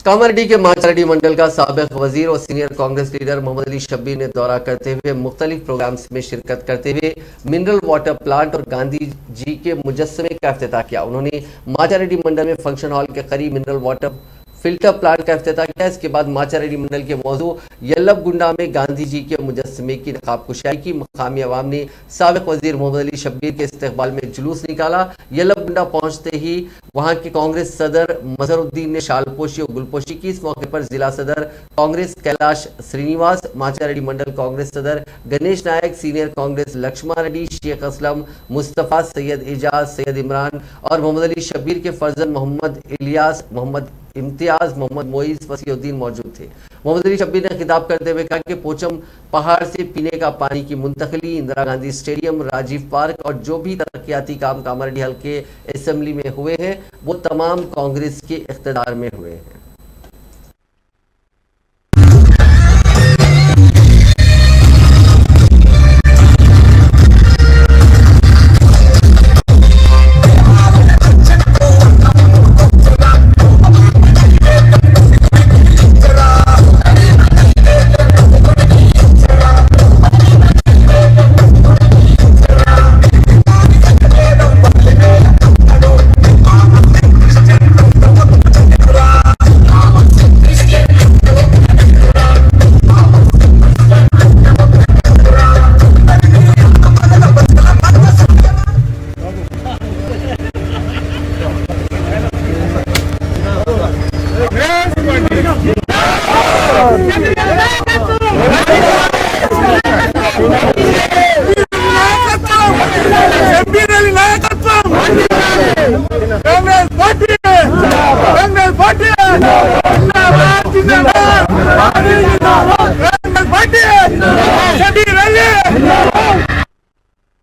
कामारेड्डी के माचारेड्डी मंडल का साबिक वजीर और सीनियर कांग्रेस लीडर मोहम्मद अली शब्बीर ने दौरा करते हुए मुख्तलिफ प्रोग्राम्स में शिरकत करते हुए मिनरल वाटर प्लांट और गांधी जी के मुजस्समे का इफ्तिताह किया। उन्होंने माचारेड्डी मंडल में फंक्शन हॉल के करीब मिनरल वाटर फिल्टर प्लांट का इफ्तिताह किया। इसके बाद माचारेड्डी मंडल के मौजू यल्लबगुंडा में गांधी जी के मुजस्समे की नकाब कुशाई की। मकामी अवाम ने साबिक वजीर मोहम्मद अली शब्बीर के इस्तकबाल में जुलूस निकाला। यल्लबगुंडा पहुंचते ही वहां के कांग्रेस सदर मजहरुद्दीन ने शालपोशी और गुलपोशी की। इस मौके पर जिला सदर कांग्रेस कैलाश श्रीनिवास, माचारेड्डी मंडल कांग्रेस सदर गणेश नायक, सीनियर कांग्रेस लक्ष्मण रेड्डी, शेख असलम, मुस्तफ़ा, सैयद एजाज, सैयद इमरान और मोहम्मद अली शब्बीर के फर्जंद मोहम्मद इलियास, मोहम्मद इम्तियाज, मोहम्मद मोइज, वसीउद्दीन मौजूद थे। मोहम्मद अली शब्बीर ने खिताब करते हुए कहा कि पोचम पहाड़ से पीने का पानी की मुंतकली, इंदिरा गांधी स्टेडियम, राजीव पार्क और जो भी तरक्याती काम कामारेड्डी हल्के असेंबली में हुए हैं वो तमाम कांग्रेस के इख्तिदार में हुए हैं।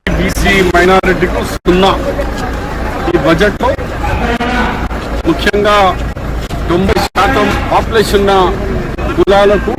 బీసీ మైనారిటీకు సున్నా ఈ బడ్జెట్లో ముఖ్యంగా 90% పాపులేషన్ ఉన్న కులాలకు